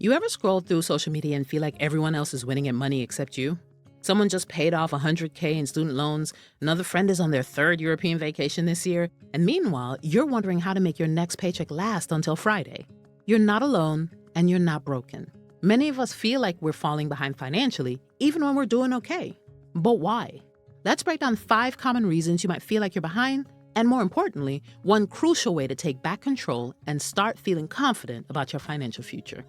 You ever scroll through social media and feel like everyone else is winning at money except you? Someone just paid off $100K in student loans, another friend is on their third European vacation this year, and meanwhile, you're wondering how to make your next paycheck last until Friday. You're not alone, and you're not broken. Many of us feel like we're falling behind financially, even when we're doing okay. But why? Let's break down 5 common reasons you might feel like you're behind, and more importantly, one crucial way to take back control and start feeling confident about your financial future.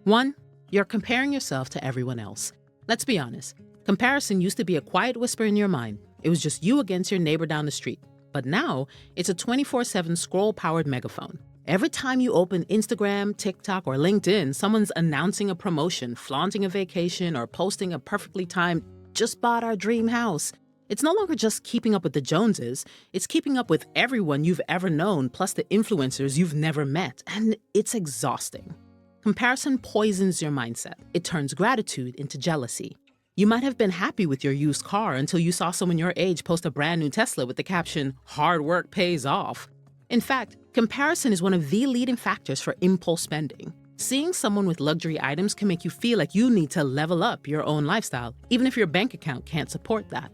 1. You're comparing yourself to everyone else. Let's be honest. Comparison used to be a quiet whisper in your mind. It was just you against your neighbor down the street. But now, it's a 24/7 scroll-powered megaphone. Every time you open Instagram, TikTok, or LinkedIn, someone's announcing a promotion, flaunting a vacation, or posting a perfectly timed, just bought our dream house. It's no longer just keeping up with the Joneses. It's keeping up with everyone you've ever known, plus the influencers you've never met. And it's exhausting. Comparison poisons your mindset. It turns gratitude into jealousy. You might have been happy with your used car until you saw someone your age post a brand new Tesla with the caption, "Hard work pays off." In fact, comparison is one of the leading factors for impulse spending. Seeing someone with luxury items can make you feel like you need to level up your own lifestyle, even if your bank account can't support that.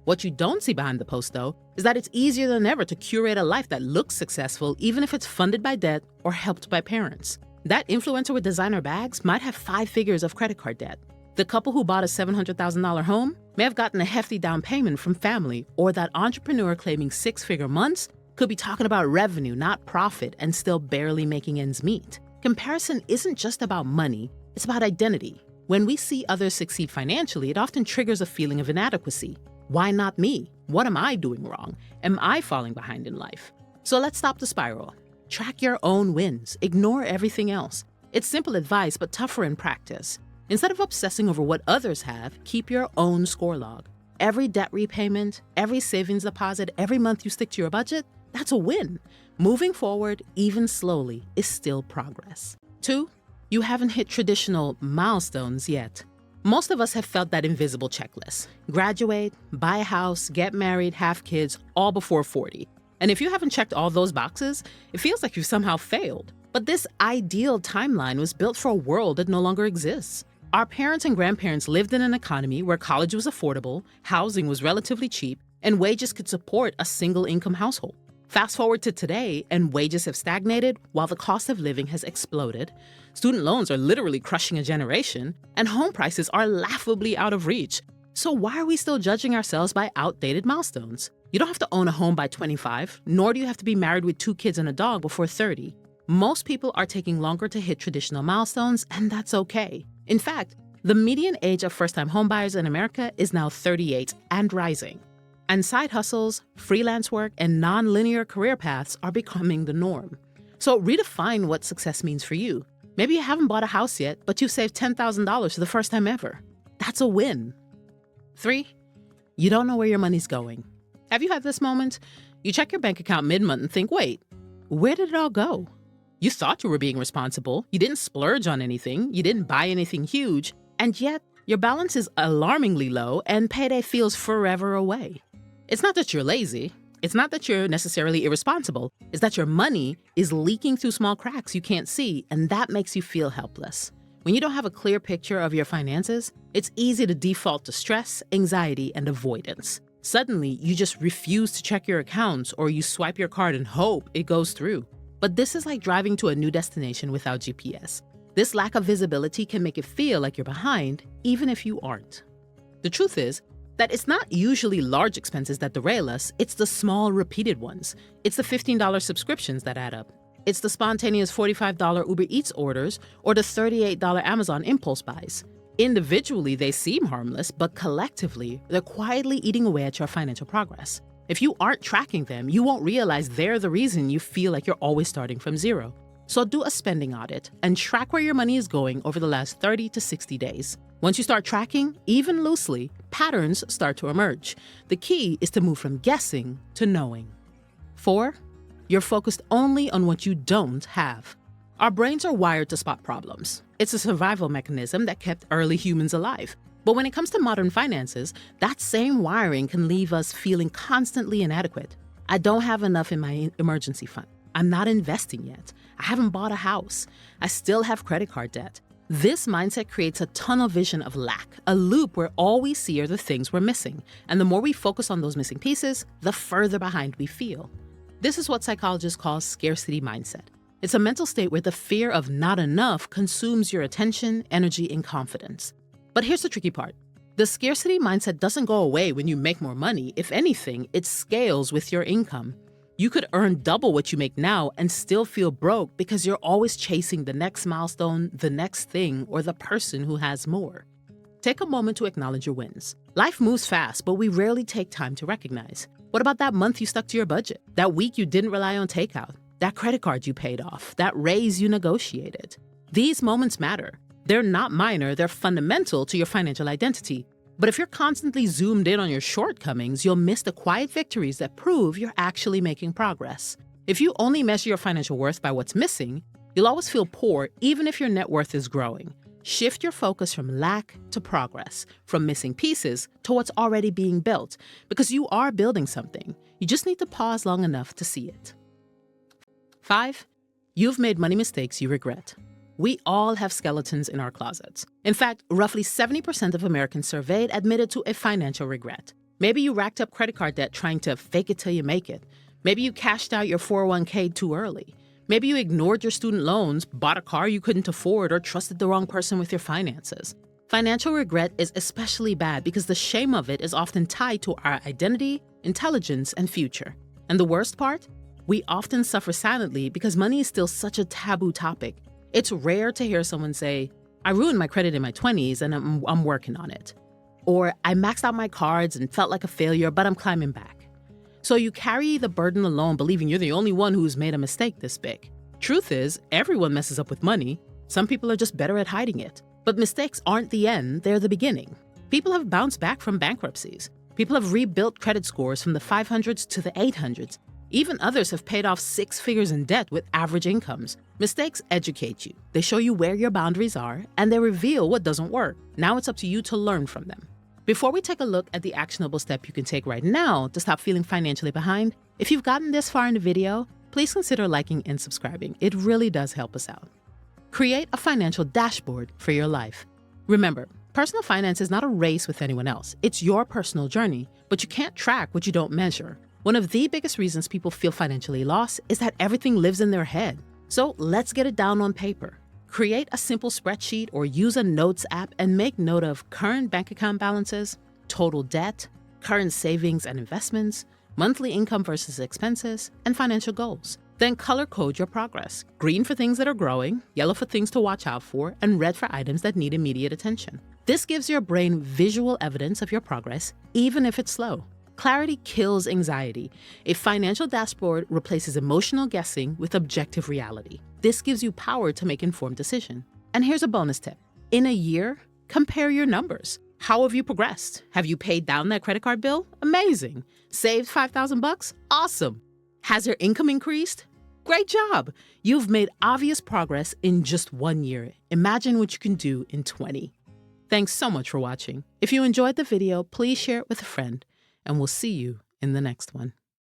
What you don't see behind the post, though, is that it's easier than ever to curate a life that looks successful, even if it's funded by debt or helped by parents. That influencer with designer bags might have 5 figures of credit card debt. The couple who bought a $700,000 home may have gotten a hefty down payment from family, or that entrepreneur claiming 6-figure months could be talking about revenue, not profit, and still barely making ends meet. Comparison isn't just about money, it's about identity. When we see others succeed financially, it often triggers a feeling of inadequacy. Why not me? What am I doing wrong? Am I falling behind in life? So let's stop the spiral. Track your own wins. Ignore everything else. It's simple advice, but tougher in practice. Instead of obsessing over what others have, keep your own score log. Every debt repayment, every savings deposit, every month you stick to your budget, that's a win. Moving forward, even slowly, is still progress. 2, you haven't hit traditional milestones yet. Most of us have felt that invisible checklist. Graduate, buy a house, get married, have kids, all before 40. And if you haven't checked all those boxes, it feels like you've somehow failed. But this ideal timeline was built for a world that no longer exists. Our parents and grandparents lived in an economy where college was affordable, housing was relatively cheap, and wages could support a single-income household. Fast forward to today, and wages have stagnated while the cost of living has exploded. Student loans are literally crushing a generation, and home prices are laughably out of reach. So why are we still judging ourselves by outdated milestones? You don't have to own a home by 25, nor do you have to be married with 2 kids and a dog before 30. Most people are taking longer to hit traditional milestones, and that's okay. In fact, the median age of first-time homebuyers in America is now 38 and rising. And side hustles, freelance work, and non-linear career paths are becoming the norm. So redefine what success means for you. Maybe you haven't bought a house yet, but you've saved $10,000 for the first time ever. That's a win. 3, you don't know where your money's going. Have you had this moment? You check your bank account mid-month and think, wait, where did it all go? You thought you were being responsible, you didn't splurge on anything, you didn't buy anything huge, and yet your balance is alarmingly low and payday feels forever away. It's not that you're lazy, it's not that you're necessarily irresponsible, it's that your money is leaking through small cracks you can't see, and that makes you feel helpless. When you don't have a clear picture of your finances, it's easy to default to stress, anxiety, and avoidance. Suddenly, you just refuse to check your accounts or you swipe your card and hope it goes through. But this is like driving to a new destination without GPS. This lack of visibility can make it feel like you're behind, even if you aren't. The truth is that it's not usually large expenses that derail us, it's the small, repeated ones. It's the $15 subscriptions that add up. It's the spontaneous $45 Uber Eats orders or the $38 Amazon impulse buys. Individually, they seem harmless, but collectively, they're quietly eating away at your financial progress. If you aren't tracking them, you won't realize they're the reason you feel like you're always starting from zero. So do a spending audit and track where your money is going over the last 30 to 60 days. Once you start tracking, even loosely, patterns start to emerge. The key is to move from guessing to knowing. 4, you're focused only on what you don't have. Our brains are wired to spot problems. It's a survival mechanism that kept early humans alive. But when it comes to modern finances, that same wiring can leave us feeling constantly inadequate. I don't have enough in my emergency fund. I'm not investing yet. I haven't bought a house. I still have credit card debt. This mindset creates a tunnel vision of lack, a loop where all we see are the things we're missing. And the more we focus on those missing pieces, the further behind we feel. This is what psychologists call scarcity mindset. It's a mental state where the fear of not enough consumes your attention, energy, and confidence. But here's the tricky part. The scarcity mindset doesn't go away when you make more money. If anything, it scales with your income. You could earn double what you make now and still feel broke because you're always chasing the next milestone, the next thing, or the person who has more. Take a moment to acknowledge your wins. Life moves fast, but we rarely take time to recognize. What about that month you stuck to your budget? That week you didn't rely on takeout? That credit card you paid off? That raise you negotiated? These moments matter. They're not minor, they're fundamental to your financial identity. But if you're constantly zoomed in on your shortcomings, you'll miss the quiet victories that prove you're actually making progress. If you only measure your financial worth by what's missing, you'll always feel poor even if your net worth is growing. Shift your focus from lack to progress, from missing pieces to what's already being built, because you are building something. You just need to pause long enough to see it. 5. You've made money mistakes you regret. We all have skeletons in our closets. In fact, roughly 70% of Americans surveyed admitted to a financial regret. Maybe you racked up credit card debt trying to fake it till you make it. Maybe you cashed out your 401k too early. Maybe you ignored your student loans, bought a car you couldn't afford, or trusted the wrong person with your finances. Financial regret is especially bad because the shame of it is often tied to our identity, intelligence, and future. And the worst part? We often suffer silently because money is still such a taboo topic. It's rare to hear someone say, I ruined my credit in my 20s and I'm working on it. Or I maxed out my cards and felt like a failure, but I'm climbing back. So you carry the burden alone, believing you're the only one who's made a mistake this big. Truth is, everyone messes up with money. Some people are just better at hiding it. But mistakes aren't the end, they're the beginning. People have bounced back from bankruptcies. People have rebuilt credit scores from the 500s to the 800s. Even others have paid off 6 figures in debt with average incomes. Mistakes educate you. They show you where your boundaries are, and they reveal what doesn't work. Now it's up to you to learn from them. Before we take a look at the actionable step you can take right now to stop feeling financially behind, if you've gotten this far in the video, please consider liking and subscribing. It really does help us out. Create a financial dashboard for your life. Remember, personal finance is not a race with anyone else. It's your personal journey, but you can't track what you don't measure. One of the biggest reasons people feel financially lost is that everything lives in their head. So let's get it down on paper. Create a simple spreadsheet or use a notes app and make note of current bank account balances, total debt, current savings and investments, monthly income versus expenses, and financial goals. Then color code your progress. Green for things that are growing, yellow for things to watch out for, and red for items that need immediate attention. This gives your brain visual evidence of your progress, even if it's slow. Clarity kills anxiety. A financial dashboard replaces emotional guessing with objective reality. This gives you power to make informed decisions. And here's a bonus tip. In a year, compare your numbers. How have you progressed? Have you paid down that credit card bill? Amazing. Saved $5,000? Awesome. Has your income increased? Great job. You've made obvious progress in just 1 year. Imagine what you can do in 20. Thanks so much for watching. If you enjoyed the video, please share it with a friend. And we'll see you in the next one.